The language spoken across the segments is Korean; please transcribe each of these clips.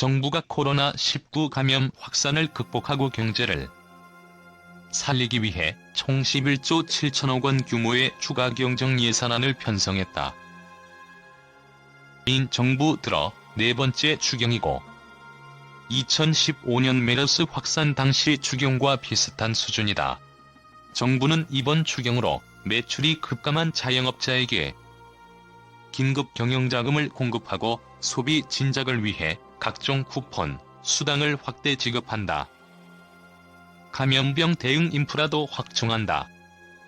정부가 코로나19 감염 확산을 극복하고 경제를 살리기 위해 총 11조 7천억 원 규모의 추가 경정 예산안을 편성했다. 인 정부 들어 네 번째 추경이고 2015년 메르스 확산 당시 추경과 비슷한 수준이다. 정부는 이번 추경으로 매출이 급감한 자영업자에게 긴급 경영자금을 공급하고 소비 진작을 위해 각종 쿠폰, 수당을 확대 지급한다. 감염병 대응 인프라도 확충한다.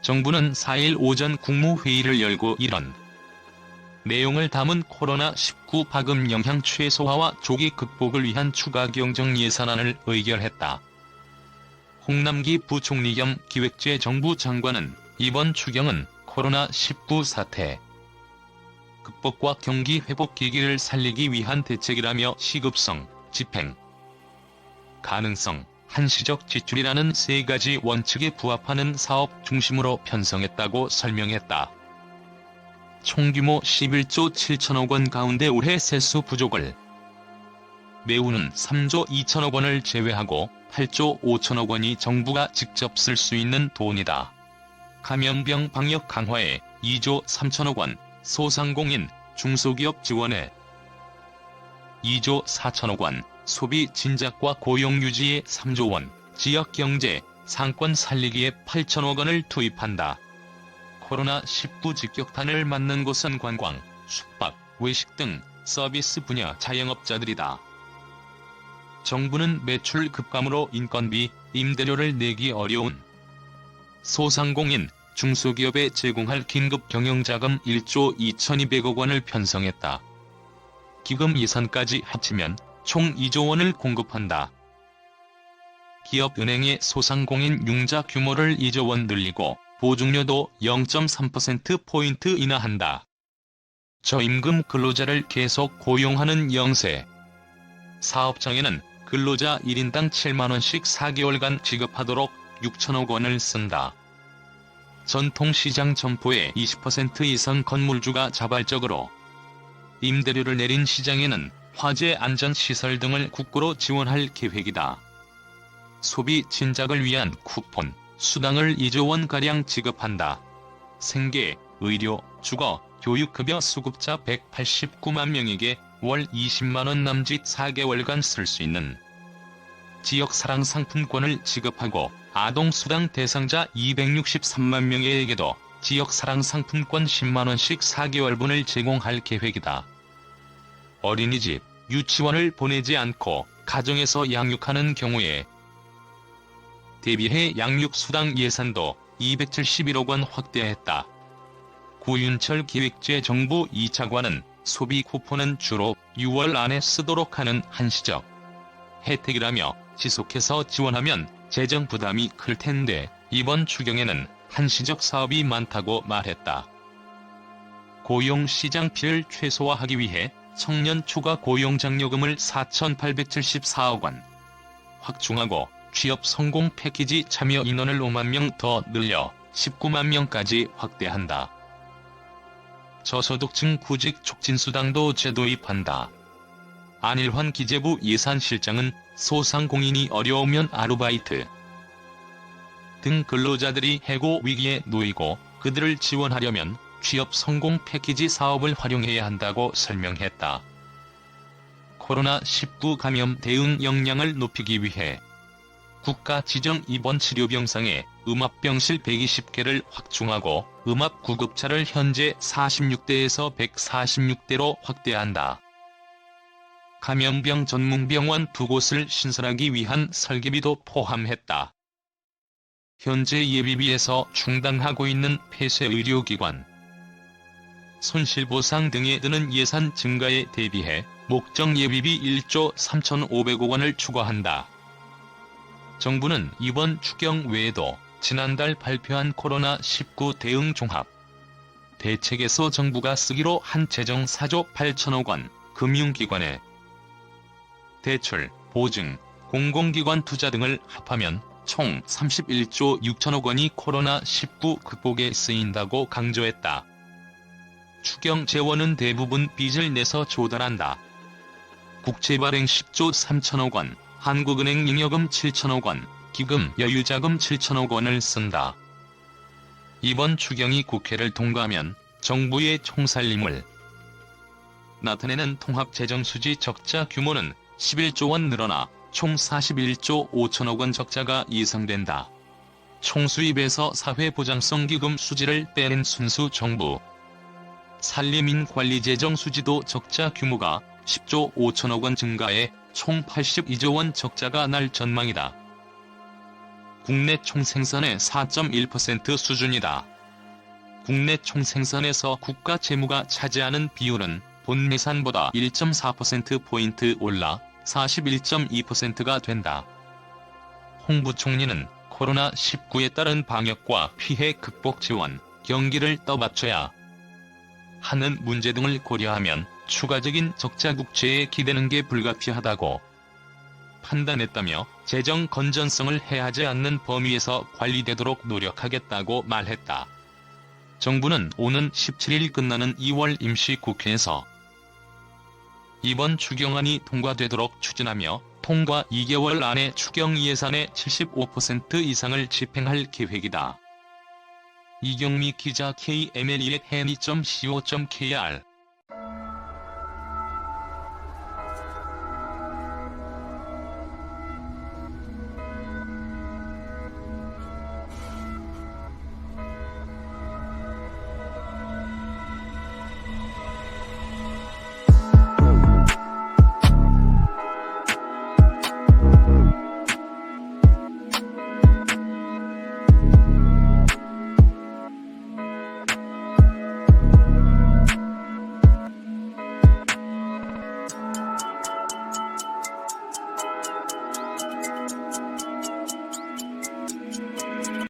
정부는 4일 오전 국무회의를 열고 이런 내용을 담은 코로나19 파급 영향 최소화와 조기 극복을 위한 추가 경정 예산안을 의결했다. 홍남기 부총리 겸 기획재정부 장관은 이번 추경은 코로나19 사태 극복과 경기 회복 기기를 살리기 위한 대책이라며 시급성, 집행 가능성, 한시적 지출이라는 세 가지 원칙에 부합하는 사업 중심으로 편성했다고 설명했다. 총규모 11조 7천억 원 가운데 올해 세수 부족을 메우는 3조 2천억 원을 제외하고 8조 5천억 원이 정부가 직접 쓸 수 있는 돈이다. 감염병 방역 강화에 2조 3천억 원, 소상공인, 중소기업 지원에 2조 4천억 원, 소비 진작과 고용 유지에 3조 원, 지역경제, 상권 살리기에 8천억 원을 투입한다. 코로나19 직격탄을 맞는 곳은 관광, 숙박, 외식 등 서비스 분야 자영업자들이다. 정부는 매출 급감으로 인건비, 임대료를 내기 어려운 소상공인, 중소기업에 제공할 긴급 경영자금 1조 2,200억 원을 편성했다. 기금 예산까지 합치면 총 2조 원을 공급한다. 기업은행의 소상공인 융자 규모를 2조 원 늘리고 보증료도 0.3%포인트 인하한다. 저임금 근로자를 계속 고용하는 영세 사업장에는 근로자 1인당 7만원씩 4개월간 지급하도록 6천억 원을 쓴다. 전통시장 점포의 20% 이상 건물주가 자발적으로 임대료를 내린 시장에는 화재 안전시설 등을 국고로 지원할 계획이다. 소비 진작을 위한 쿠폰, 수당을 2조 원가량 지급한다. 생계, 의료, 주거, 교육급여 수급자 189만 명에게 월 20만원 남짓 4개월간 쓸 수 있는 지역사랑 상품권을 지급하고 아동수당 대상자 263만 명에게도 지역사랑 상품권 10만원씩 4개월분을 제공할 계획이다. 어린이집, 유치원을 보내지 않고 가정에서 양육하는 경우에 대비해 양육수당 예산도 271억 원 확대했다. 구윤철 기획재정부 2차관은 소비 쿠폰은 주로 6월 안에 쓰도록 하는 한시적 혜택이라며 지속해서 지원하면 재정 부담이 클 텐데 이번 추경에는 한시적 사업이 많다고 말했다. 고용시장 피해를 최소화하기 위해 청년 초과 고용장려금을 4,874억 원 확충하고 취업 성공 패키지 참여 인원을 5만 명 더 늘려 19만 명까지 확대한다. 저소득층 구직 촉진수당도 재도입한다. 안일환 기재부 예산실장은 소상공인이 어려우면 아르바이트 등 근로자들이 해고 위기에 놓이고 그들을 지원하려면 취업 성공 패키지 사업을 활용해야 한다고 설명했다. 코로나19 감염 대응 역량을 높이기 위해 국가 지정 입원 치료병상에 음압병실 120개를 확충하고 음압 구급차를 현재 46대에서 146대로 확대한다. 감염병 전문병원 2곳을 신설하기 위한 설계비도 포함했다. 현재 예비비에서 충당하고 있는 폐쇄 의료기관 손실보상 등에 드는 예산 증가에 대비해 목적 예비비 1조 3,500억 원을 추가한다. 정부는 이번 추경 외에도 지난달 발표한 코로나19 대응 종합 대책에서 정부가 쓰기로 한 재정 4조 8천억 원, 금융기관에 대출, 보증, 공공기관 투자 등을 합하면 총 31조 6천억 원이 코로나19 극복에 쓰인다고 강조했다. 추경 재원은 대부분 빚을 내서 조달한다. 국채 발행 10조 3천억 원, 한국은행 잉여금 7천억 원, 기금 여유자금 7천억 원을 쓴다. 이번 추경이 국회를 통과하면 정부의 총살림을 나타내는 통합재정수지 적자 규모는 11조 원 늘어나 총 41조 5천억 원 적자가 예상된다. 총수입에서 사회보장성기금 수지를 빼낸 순수 정부. 산림인 관리재정 수지도 적자 규모가 10조 5천억 원 증가해 총 82조 원 적자가 날 전망이다. 국내 총생산의 4.1% 수준이다. 국내 총생산에서 국가 채무가 차지하는 비율은 본예산보다 1.4%포인트 올라 41.2%가 된다. 홍 부총리는 코로나19에 따른 방역과 피해 극복 지원, 경기를 떠받쳐야 하는 문제 등을 고려하면 추가적인 적자 국채에 기대는 게 불가피하다고 판단했다며 재정 건전성을 해하지 않는 범위에서 관리되도록 노력하겠다고 말했다. 정부는 오는 17일 끝나는 2월 임시국회에서 이번 추경안이 통과되도록 추진하며 통과 2개월 안에 추경 예산의 75% 이상을 집행할 계획이다. 이경미 기자 KMLEhenny.co.kr